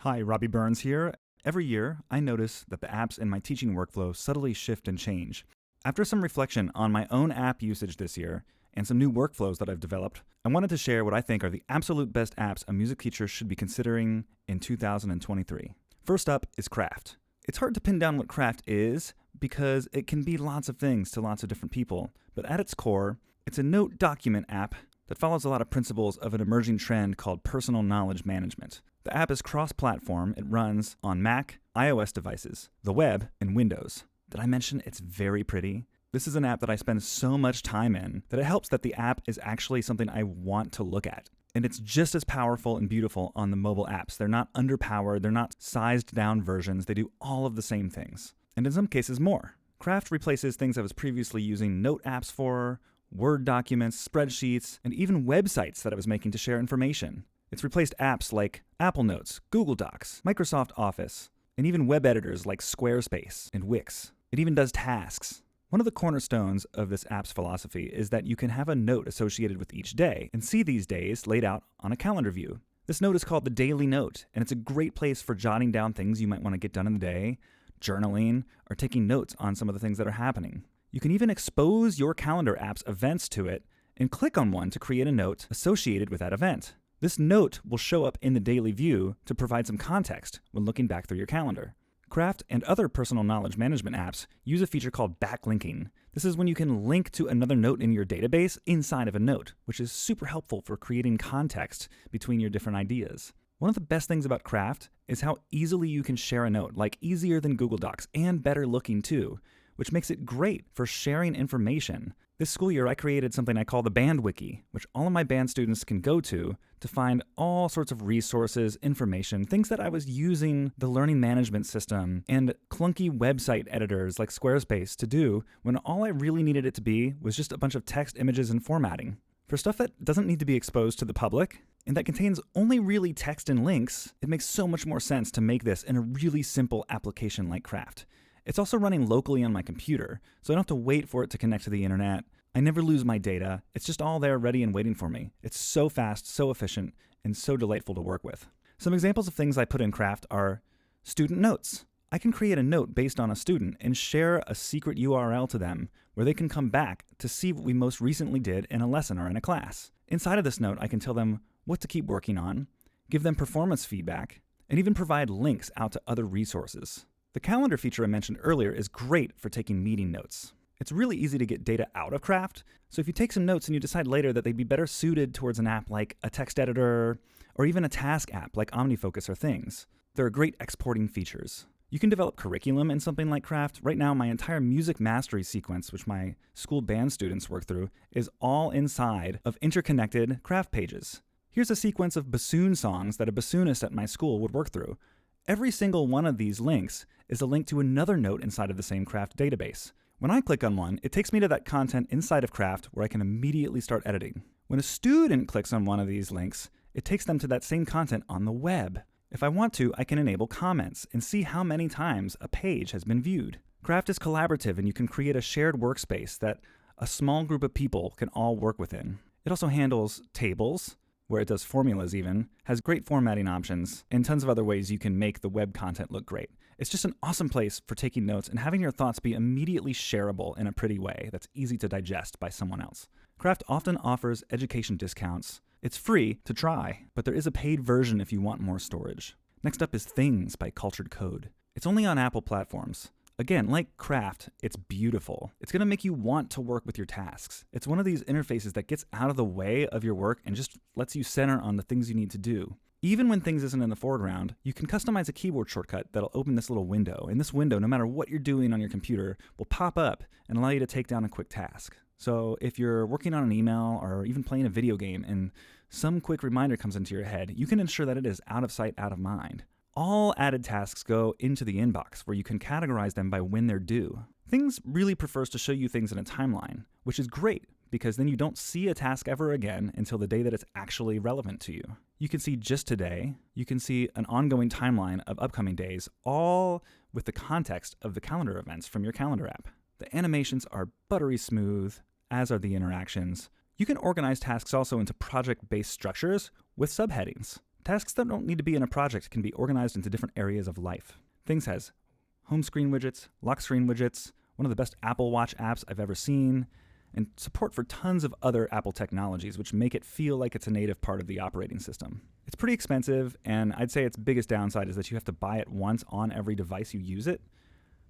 Hi, Robby Burns here. Every year, I notice that the apps in my teaching workflow subtly shift and change. After some reflection on my own app usage this year, and some new workflows that I've developed, I wanted to share what I think are the absolute best apps a music teacher should be considering in 2023. First up is Craft. It's hard to pin down what Craft is because it can be lots of things to lots of different people, but at its core, it's a note document app that follows a lot of principles of an emerging trend called personal knowledge management. The app is cross-platform. It runs on Mac, iOS devices, the web, and Windows. Did I mention it's very pretty? This is an app that I spend so much time in that it helps that the app is actually something I want to look at. And it's just as powerful and beautiful on the mobile apps. They're not underpowered, they're not sized down versions, they do all of the same things. And in some cases more. Craft replaces things I was previously using note apps for, Word documents, spreadsheets, and even websites that I was making to share information. It's replaced apps like Apple Notes, Google Docs, Microsoft Office, and even web editors like Squarespace and Wix. It even does tasks. One of the cornerstones of this app's philosophy is that you can have a note associated with each day and see these days laid out on a calendar view. This note is called the Daily Note, and it's a great place for jotting down things you might want to get done in the day, journaling, or taking notes on some of the things that are happening. You can even expose your calendar app's events to it and click on one to create a note associated with that event. This note will show up in the daily view to provide some context when looking back through your calendar. Craft and other personal knowledge management apps use a feature called backlinking. This is when you can link to another note in your database inside of a note, which is super helpful for creating context between your different ideas. One of the best things about Craft is how easily you can share a note, like easier than Google Docs and better looking too, which makes it great for sharing information. This school year, I created something I call the Band Wiki, which all of my band students can go to find all sorts of resources, information, things that I was using the learning management system and clunky website editors like Squarespace to do when all I really needed it to be was just a bunch of text, images, and formatting. For stuff that doesn't need to be exposed to the public and that contains only really text and links, it makes so much more sense to make this in a really simple application like Craft. It's also running locally on my computer, so I don't have to wait for it to connect to the internet. I never lose my data. It's just all there ready and waiting for me. It's so fast, so efficient, and so delightful to work with. Some examples of things I put in Craft are student notes. I can create a note based on a student and share a secret URL to them where they can come back to see what we most recently did in a lesson or in a class. Inside of this note, I can tell them what to keep working on, give them performance feedback, and even provide links out to other resources. The calendar feature I mentioned earlier is great for taking meeting notes. It's really easy to get data out of Craft, so if you take some notes and you decide later that they'd be better suited towards an app like a text editor or even a task app like OmniFocus or Things, there are great exporting features. You can develop curriculum in something like Craft. Right now, my entire music mastery sequence, which my school band students work through, is all inside of interconnected Craft pages. Here's a sequence of bassoon songs that a bassoonist at my school would work through. Every single one of these links is a link to another note inside of the same Craft database. When I click on one, it takes me to that content inside of Craft where I can immediately start editing. When a student clicks on one of these links, it takes them to that same content on the web. If I want to, I can enable comments and see how many times a page has been viewed. Craft is collaborative and you can create a shared workspace that a small group of people can all work within. It also handles tables, where it does formulas even, has great formatting options, and tons of other ways you can make the web content look great. It's just an awesome place for taking notes and having your thoughts be immediately shareable in a pretty way that's easy to digest by someone else. Craft often offers education discounts. It's free to try, but there is a paid version if you want more storage. Next up is Things by Cultured Code. It's only on Apple platforms. Again, like Craft, it's beautiful. It's going to make you want to work with your tasks. It's one of these interfaces that gets out of the way of your work and just lets you center on the things you need to do. Even when things isn't in the foreground, you can customize a keyboard shortcut that'll open this little window. And this window, no matter what you're doing on your computer, will pop up and allow you to take down a quick task. So if you're working on an email or even playing a video game and some quick reminder comes into your head, you can ensure that it is out of sight, out of mind. All added tasks go into the inbox where you can categorize them by when they're due. Things really prefers to show you things in a timeline, which is great because then you don't see a task ever again until the day that it's actually relevant to you. You can see just today, you can see an ongoing timeline of upcoming days, all with the context of the calendar events from your calendar app. The animations are buttery smooth, as are the interactions. You can organize tasks also into project-based structures with subheadings. Tasks that don't need to be in a project can be organized into different areas of life. Things has home screen widgets, lock screen widgets, one of the best Apple Watch apps I've ever seen, and support for tons of other Apple technologies, which make it feel like it's a native part of the operating system. It's pretty expensive, and I'd say its biggest downside is that you have to buy it once on every device you use it.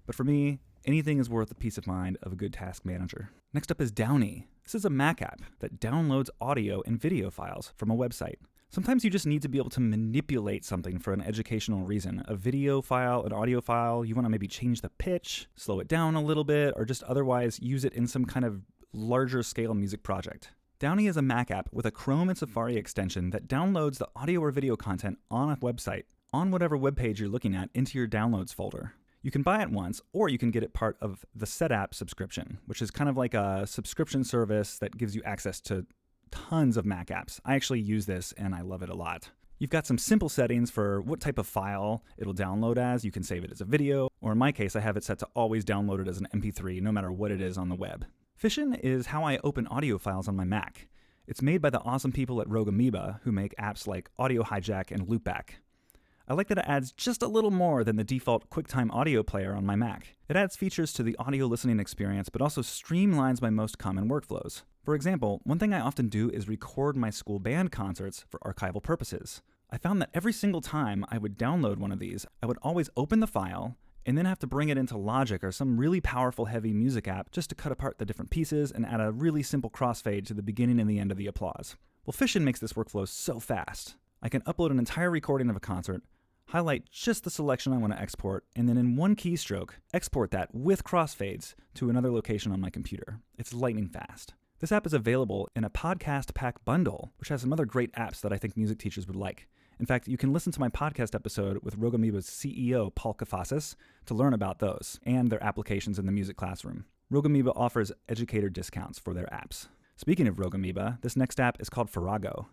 But for me, anything is worth the peace of mind of a good task manager. Next up is Downey. This is a Mac app that downloads audio and video files from a website. Sometimes you just need to be able to manipulate something for an educational reason. A video file, an audio file, you want to maybe change the pitch, slow it down a little bit, or just otherwise use it in some kind of larger scale music project. Downey is a Mac app with a Chrome and Safari extension that downloads the audio or video content on a website, on whatever web page you're looking at, into your downloads folder. You can buy it once, or you can get it part of the SetApp subscription, which is kind of like a subscription service that gives you access to tons of Mac apps. I actually use this and I love it a lot. You've got some simple settings for what type of file it'll download as. You can save it as a video, or in my case, I have it set to always download it as an MP3, no matter what it is on the web. Fission is how I open audio files on my Mac. It's made by the awesome people at Rogue, who make apps like Audio Hijack and Loopback. I like that it adds just a little more than the default QuickTime audio player on my Mac. It adds features to the audio listening experience, but also streamlines my most common workflows. For example, one thing I often do is record my school band concerts for archival purposes. I found that every single time I would download one of these, I would always open the file and then have to bring it into Logic or some really powerful heavy music app just to cut apart the different pieces and add a really simple crossfade to the beginning and the end of the applause. Well, Fission makes this workflow so fast. I can upload an entire recording of a concert, highlight just the selection I want to export, and then in one keystroke, export that with crossfades to another location on my computer. It's lightning fast. This app is available in a podcast pack bundle, which has some other great apps that I think music teachers would like. In fact, you can listen to my podcast episode with Rogue CEO, Paul Kafasis, to learn about those and their applications in the music classroom. Rogue offers educator discounts for their apps. Speaking of Rogue, this next app is called Frago.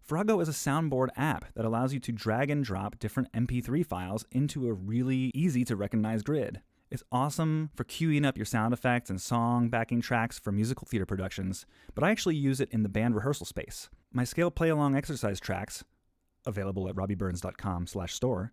Frago is a soundboard app that allows you to drag and drop different MP3 files into a really easy to recognize grid. It's awesome for queuing up your sound effects and song backing tracks for musical theater productions, but I actually use it in the band rehearsal space. My scale play-along exercise tracks, available at robbyburns.com/store,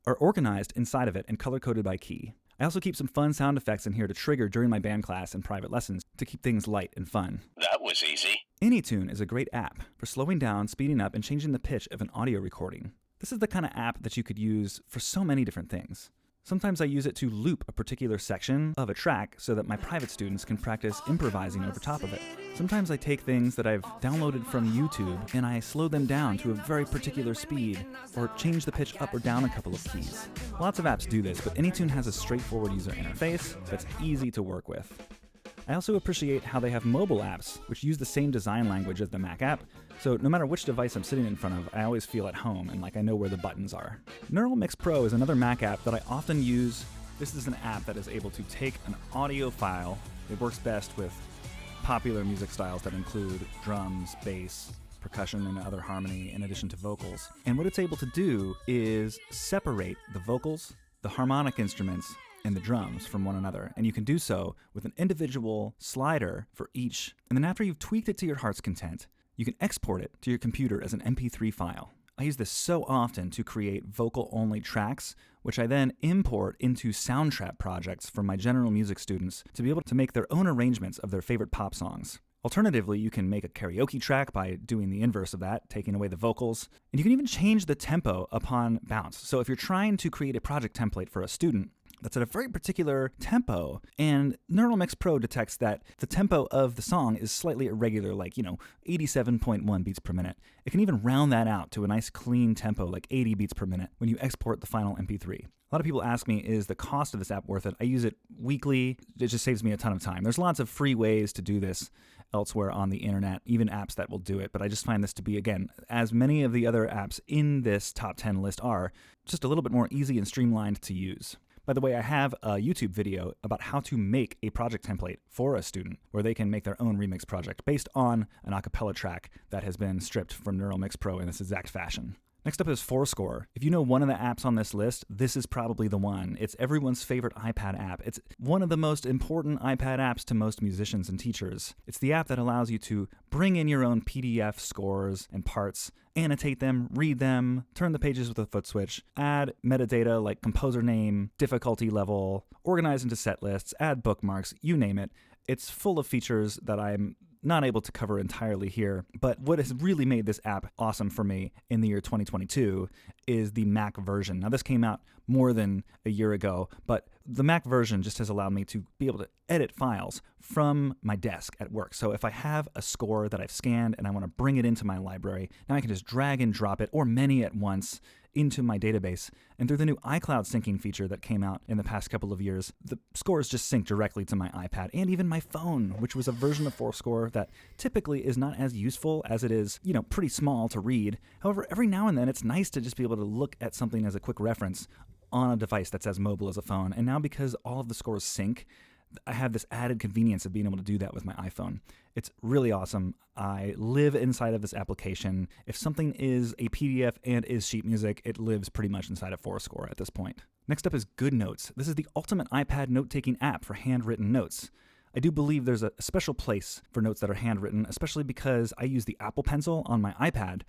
are organized inside of it and color-coded by key. I also keep some fun sound effects in here to trigger during my band class and private lessons to keep things light and fun. That was easy. AnyTune is a great app for slowing down, speeding up, and changing the pitch of an audio recording. This is the kind of app that you could use for so many different things. Sometimes I use it to loop a particular section of a track so that my private students can practice improvising over top of it. Sometimes I take things that I've downloaded from YouTube and I slow them down to a very particular speed or change the pitch up or down a couple of keys. Lots of apps do this, but AnyTune has a straightforward user interface that's easy to work with. I also appreciate how they have mobile apps, which use the same design language as the Mac app, so no matter which device I'm sitting in front of, I always feel at home and like I know where the buttons are. Neural Mix Pro is another Mac app that I often use. This is an app that is able to take an audio file. It works best with popular music styles that include drums, bass, percussion, and other harmony in addition to vocals. And what it's able to do is separate the vocals, the harmonic instruments, and the drums from one another, and you can do so with an individual slider for each. And then after you've tweaked it to your heart's content, you can export it to your computer as an MP3 file. I use this so often to create vocal-only tracks, which I then import into soundtrack projects for my general music students to be able to make their own arrangements of their favorite pop songs. Alternatively, you can make a karaoke track by doing the inverse of that, taking away the vocals. And you can even change the tempo upon bounce. So if you're trying to create a project template for a student that's at a very particular tempo, and Neural Mix Pro detects that the tempo of the song is slightly irregular, like, 87.1 beats per minute. It can even round that out to a nice clean tempo, like 80 beats per minute, when you export the final MP3. A lot of people ask me, is the cost of this app worth it? I use it weekly. It just saves me a ton of time. There's lots of free ways to do this elsewhere on the internet, even apps that will do it, but I just find this to be, again, as many of the other apps in this top 10 list are, just a little bit more easy and streamlined to use. By the way, I have a YouTube video about how to make a project template for a student where they can make their own remix project based on an a cappella track that has been stripped from Neural Mix Pro in this exact fashion. Next up is FourScore. If you know one of the apps on this list, this is probably the one. It's everyone's favorite iPad app. It's one of the most important iPad apps to most musicians and teachers. It's the app that allows you to bring in your own PDF scores and parts, annotate them, read them, turn the pages with a foot switch, add metadata like composer name, difficulty level, organize into set lists, add bookmarks, you name it. It's full of features that I'm not able to cover entirely here, but what has really made this app awesome for me in the year 2022 is the Mac version. Now, this came out more than a year ago, but the Mac version just has allowed me to be able to edit files from my desk at work. So if I have a score that I've scanned and I want to bring it into my library, now I can just drag and drop it, or many at once, into my database. And through the new iCloud syncing feature that came out in the past couple of years, the scores just sync directly to my iPad and even my phone, which was a version of FourScore that typically is not as useful as it is, pretty small to read. However, every now and then it's nice to just be able to look at something as a quick reference on a device that's as mobile as a phone. And now because all of the scores sync, I have this added convenience of being able to do that with my iPhone. It's really awesome. I live inside of this application. If something is a PDF and is sheet music, it lives pretty much inside of FourScore at this point. Next up is GoodNotes. This is the ultimate iPad note-taking app for handwritten notes. I do believe there's a special place for notes that are handwritten, especially because I use the Apple Pencil on my iPad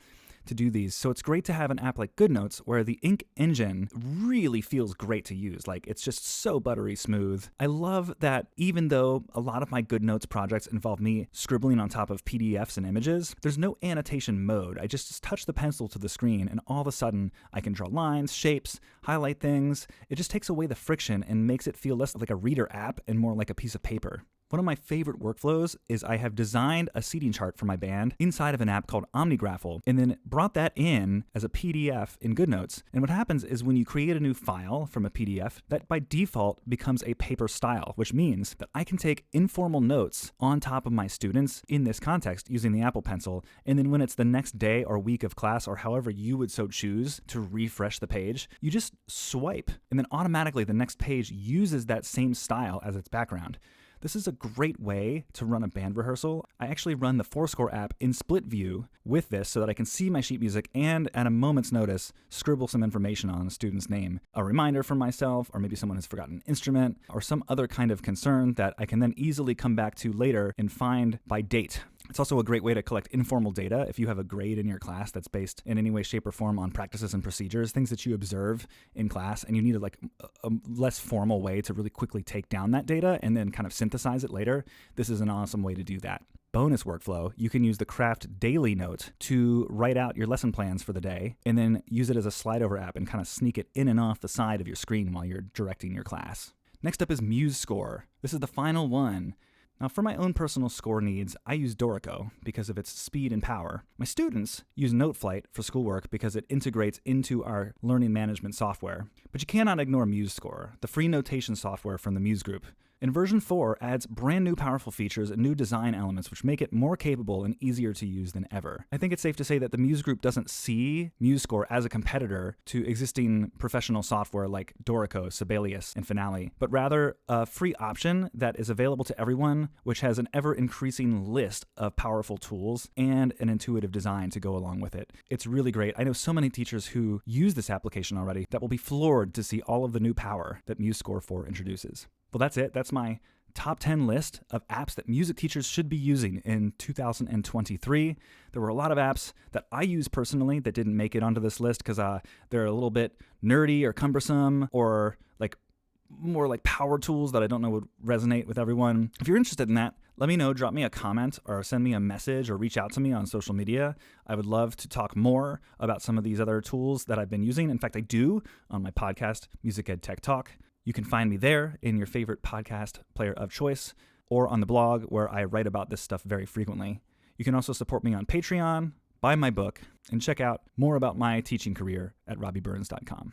to do these. So it's great to have an app like GoodNotes where the ink engine really feels great to use. Like, it's just so buttery smooth. I love that even though a lot of my GoodNotes projects involve me scribbling on top of PDFs and images, there's no annotation mode. I just touch the pencil to the screen and all of a sudden I can draw lines, shapes, highlight things. It just takes away the friction and makes it feel less like a reader app and more like a piece of paper. One of my favorite workflows is I have designed a seating chart for my band inside of an app called OmniGraffle and then brought that in as a PDF in GoodNotes. And what happens is when you create a new file from a PDF, that by default becomes a paper style, which means that I can take informal notes on top of my students in this context using the Apple Pencil. And then when it's the next day or week of class or however you would so choose to refresh the page, you just swipe and then automatically the next page uses that same style as its background. This is a great way to run a band rehearsal. I actually run the FourScore app in split view with this so that I can see my sheet music and at a moment's notice, scribble some information on a student's name. A reminder for myself, or maybe someone has forgotten an instrument, or some other kind of concern that I can then easily come back to later and find by date. It's also a great way to collect informal data if you have a grade in your class that's based in any way, shape, or form on practices and procedures, things that you observe in class, and you need a less formal way to really quickly take down that data and then kind of synthesize it later. This is an awesome way to do that. Bonus workflow, you can use the Craft Daily Note to write out your lesson plans for the day and then use it as a slide over app and kind of sneak it in and off the side of your screen while you're directing your class. Next up is MuseScore. This is the final one. Now, for my own personal score needs, I use Dorico because of its speed and power. My students use NoteFlight for schoolwork because it integrates into our learning management software. But you cannot ignore MuseScore, the free notation software from the Muse Group. And version 4 adds brand new powerful features and new design elements which make it more capable and easier to use than ever. I think it's safe to say that the Muse Group doesn't see MuseScore as a competitor to existing professional software like Dorico, Sibelius, and Finale, but rather a free option that is available to everyone, which has an ever-increasing list of powerful tools and an intuitive design to go along with it. It's really great. I know so many teachers who use this application already that will be floored to see all of the new power that MuseScore 4 introduces. Well, that's it. That's my top 10 list of apps that music teachers should be using in 2023. There were a lot of apps that I use personally that didn't make it onto this list because they're a little bit nerdy or cumbersome or more like power tools that I don't know would resonate with everyone. If you're interested in that, let me know. Drop me a comment or send me a message or reach out to me on social media. I would love to talk more about some of these other tools that I've been using. In fact, I do on my podcast, Music Ed Tech Talk. You can find me there in your favorite podcast player of choice or on the blog where I write about this stuff very frequently. You can also support me on Patreon, buy my book, and check out more about my teaching career at robbyburns.com.